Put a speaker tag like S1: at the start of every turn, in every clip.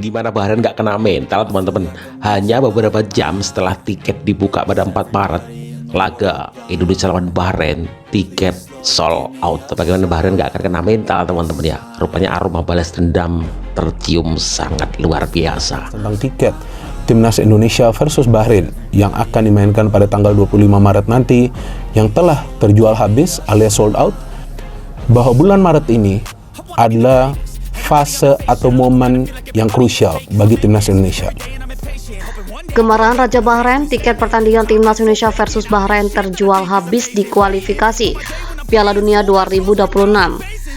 S1: di mana Bahrain nggak kena mental teman-teman. Hanya beberapa jam setelah tiket dibuka pada 4 Maret, laga Indonesia lawan Bahrain, tiket sold out. Bagaimana Bahrain nggak akan kena mental teman-teman ya. Rupanya aroma balas dendam tercium sangat luar biasa.
S2: Tentang tiket Timnas Indonesia versus Bahrain yang akan dimainkan pada tanggal 25 Maret nanti yang telah terjual habis alias sold out, bahwa bulan Maret ini adalah fase atau momen yang krusial bagi Timnas Indonesia.
S3: Kemarahan Raja Bahrain, tiket pertandingan Timnas Indonesia versus Bahrain terjual habis di kualifikasi Piala Dunia 2026.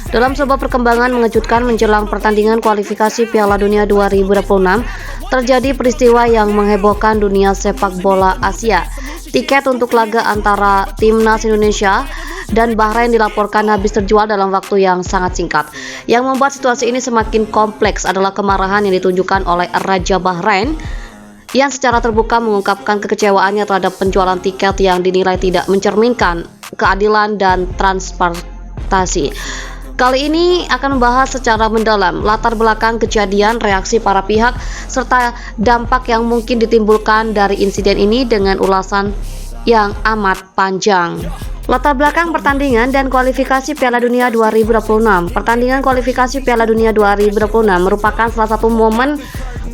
S3: Dalam sebuah perkembangan mengejutkan menjelang pertandingan kualifikasi Piala Dunia 2026, terjadi peristiwa yang menghebohkan dunia sepak bola Asia. Tiket untuk laga antara Timnas Indonesia dan Bahrain dilaporkan habis terjual dalam waktu yang sangat singkat. Yang membuat situasi ini semakin kompleks adalah kemarahan yang ditunjukkan oleh Raja Bahrain yang secara terbuka mengungkapkan kekecewaannya terhadap penjualan tiket yang dinilai tidak mencerminkan keadilan dan transportasi. Kali ini akan membahas secara mendalam latar belakang kejadian, reaksi para pihak, serta dampak yang mungkin ditimbulkan dari insiden ini dengan ulasan yang amat panjang. Latar belakang pertandingan dan kualifikasi Piala Dunia 2026. Pertandingan kualifikasi Piala Dunia 2026 merupakan salah satu momen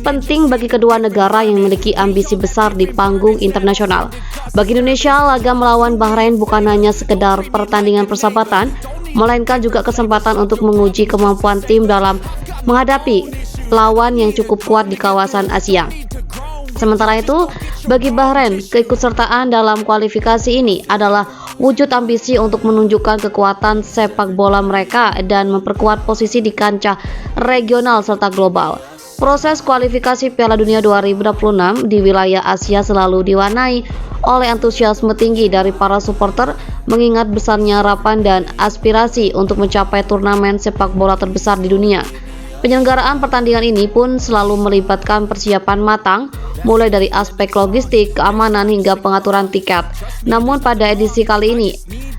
S3: penting bagi kedua negara yang memiliki ambisi besar di panggung internasional. Bagi Indonesia, laga melawan Bahrain bukan hanya sekedar pertandingan persahabatan, melainkan juga kesempatan untuk menguji kemampuan tim dalam menghadapi lawan yang cukup kuat di kawasan Asia. Sementara itu, bagi Bahrain, keikutsertaan dalam kualifikasi ini adalah wujud ambisi untuk menunjukkan kekuatan sepak bola mereka dan memperkuat posisi di kancah regional serta global. Proses kualifikasi Piala Dunia 2026 di wilayah Asia selalu diwarnai oleh antusiasme tinggi dari para supporter, mengingat besarnya harapan dan aspirasi untuk mencapai turnamen sepak bola terbesar di dunia. Penyelenggaraan pertandingan ini pun selalu melibatkan persiapan matang, mulai dari aspek logistik, keamanan, hingga pengaturan tiket. Namun pada edisi kali ini,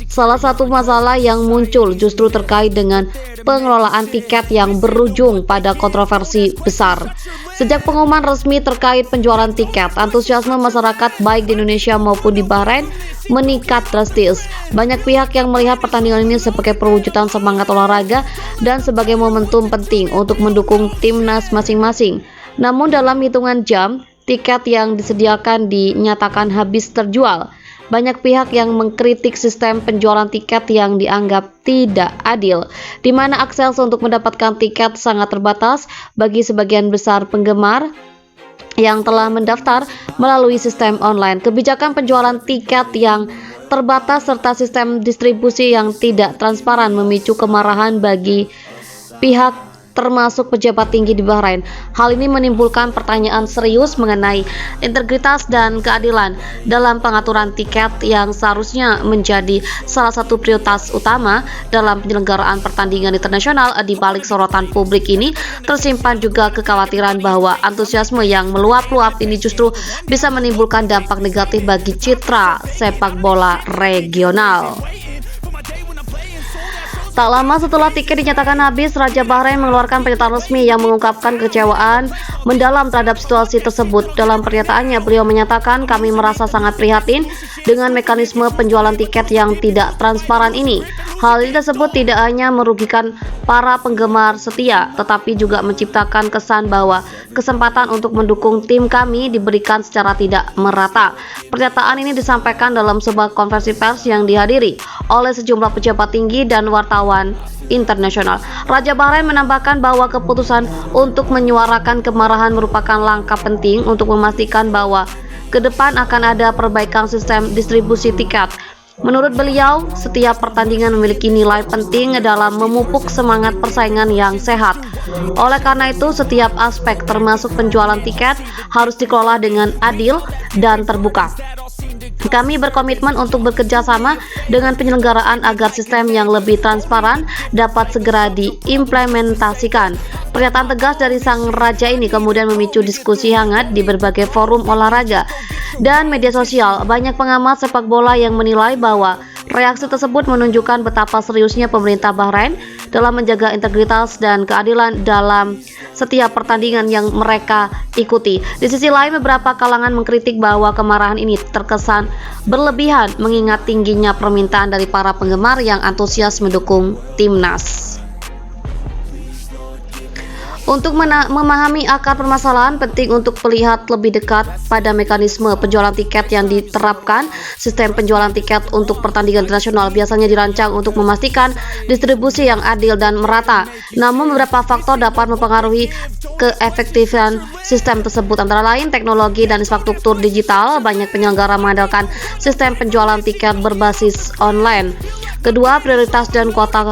S3: salah satu masalah yang muncul justru terkait dengan pengelolaan tiket yang berujung pada kontroversi besar. Sejak pengumuman resmi terkait penjualan tiket, antusiasme masyarakat baik di Indonesia maupun di Bahrain meningkat drastis. Banyak pihak yang melihat pertandingan ini sebagai perwujudan semangat olahraga dan sebagai momentum penting untuk mendukung timnas masing-masing. Namun dalam hitungan jam, tiket yang disediakan dinyatakan habis terjual. Banyak pihak yang mengkritik sistem penjualan tiket yang dianggap tidak adil, di mana akses untuk mendapatkan tiket sangat terbatas bagi sebagian besar penggemar yang telah mendaftar melalui sistem online. Kebijakan penjualan tiket yang terbatas serta sistem distribusi yang tidak transparan memicu kemarahan bagi pihak termasuk pejabat tinggi di Bahrain. Hal ini menimbulkan pertanyaan serius mengenai integritas dan keadilan dalam pengaturan tiket yang seharusnya menjadi salah satu prioritas utama dalam penyelenggaraan pertandingan internasional. Di balik sorotan publik ini tersimpan juga kekhawatiran bahwa antusiasme yang meluap-luap ini justru bisa menimbulkan dampak negatif bagi citra sepak bola regional. Tak lama setelah tiket dinyatakan habis, Raja Bahrain mengeluarkan pernyataan resmi yang mengungkapkan kekecewaan mendalam terhadap situasi tersebut. Dalam pernyataannya, beliau menyatakan, "Kami merasa sangat prihatin dengan mekanisme penjualan tiket yang tidak transparan ini. Hal ini tersebut tidak hanya merugikan para penggemar setia, tetapi juga menciptakan kesan bahwa kesempatan untuk mendukung tim kami diberikan secara tidak merata." Pernyataan ini disampaikan dalam sebuah konferensi pers yang dihadiri oleh sejumlah pejabat tinggi dan wartawan internasional. Raja Bahrain menambahkan bahwa keputusan untuk menyuarakan kemarahan merupakan langkah penting untuk memastikan bahwa ke depan akan ada perbaikan sistem distribusi tiket. Menurut beliau, setiap pertandingan memiliki nilai penting dalam memupuk semangat persaingan yang sehat. Oleh karena itu, setiap aspek termasuk penjualan tiket harus dikelola dengan adil dan terbuka. Kami berkomitmen untuk bekerja sama dengan penyelenggaraan agar sistem yang lebih transparan dapat segera diimplementasikan. Pernyataan tegas dari sang raja ini kemudian memicu diskusi hangat di berbagai forum olahraga dan media sosial. Banyak pengamat sepak bola yang menilai bahwa reaksi tersebut menunjukkan betapa seriusnya pemerintah Bahrain dalam menjaga integritas dan keadilan dalam setiap pertandingan yang mereka ikuti. Di sisi lain, beberapa kalangan mengkritik bahwa kemarahan ini terkesan berlebihan mengingat tingginya permintaan dari para penggemar yang antusias mendukung timnas. Untuk memahami akar permasalahan, penting untuk melihat lebih dekat pada mekanisme penjualan tiket yang diterapkan. Sistem penjualan tiket untuk pertandingan internasional biasanya dirancang untuk memastikan distribusi yang adil dan merata. Namun beberapa faktor dapat mempengaruhi keefektifan sistem tersebut, antara lain teknologi dan infrastruktur digital. Banyak penyelenggara mengandalkan sistem penjualan tiket berbasis online. Kedua, prioritas dan kuota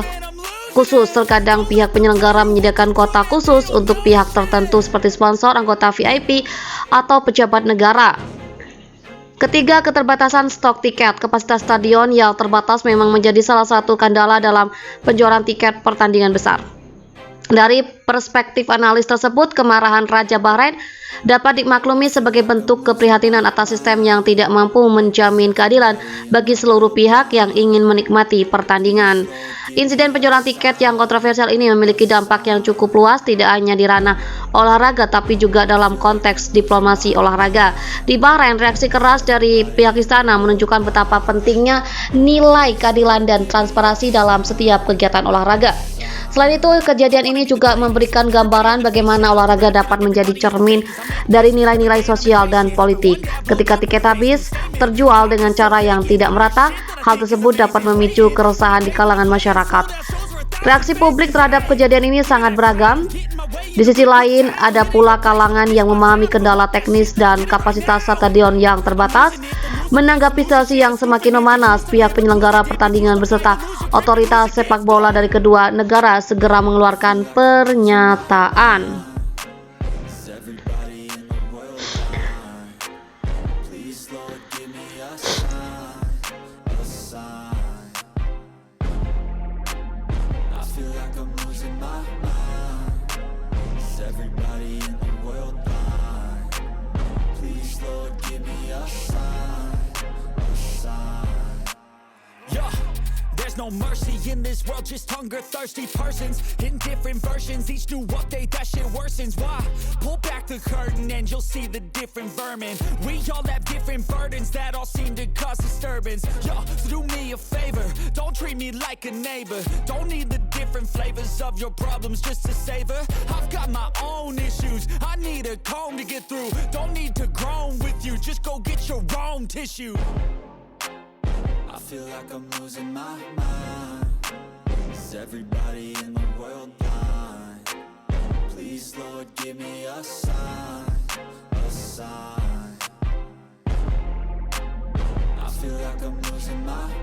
S3: khusus. Terkadang pihak penyelenggara menyediakan kuota khusus untuk pihak tertentu seperti sponsor, anggota VIP, atau pejabat negara. Ketiga, keterbatasan stok tiket. Kapasitas stadion yang terbatas memang menjadi salah satu kendala dalam penjualan tiket pertandingan besar. Dari perspektif analis tersebut, kemarahan Raja Bahrain dapat dimaklumi sebagai bentuk keprihatinan atas sistem yang tidak mampu menjamin keadilan bagi seluruh pihak yang ingin menikmati pertandingan. Insiden penjualan tiket yang kontroversial ini memiliki dampak yang cukup luas, tidak hanya di ranah olahraga tapi juga dalam konteks diplomasi olahraga. Di Bahrain, reaksi keras dari pihak istana menunjukkan betapa pentingnya nilai keadilan dan transparansi dalam setiap kegiatan olahraga. Selain itu, kejadian ini juga memberikan gambaran bagaimana olahraga dapat menjadi cermin dari nilai-nilai sosial dan politik. Ketika tiket habis terjual dengan cara yang tidak merata, hal tersebut dapat memicu keresahan di kalangan masyarakat. Reaksi publik terhadap kejadian ini sangat beragam. Di sisi lain, ada pula kalangan yang memahami kendala teknis dan kapasitas stadion yang terbatas. Menanggapi situasi yang semakin memanas, pihak penyelenggara pertandingan beserta otoritas sepak bola dari kedua negara segera mengeluarkan pernyataan.
S4: No mercy in this world, just hunger thirsty persons in different versions. Each new update, that shit worsens. Why? Pull back the curtain and you'll see the different vermin. We all have different burdens that all seem to cause disturbance. Yo, so do me a favor, don't treat me like a neighbor. Don't need the different flavors of your problems just to savor. I've got my own issues, I need a comb to get through. Don't need to groan with you, just go get your own tissue. I feel like I'm losing my mind. Is everybody in the world blind? Please, Lord, give me a sign, a sign. I feel like I'm losing my mind.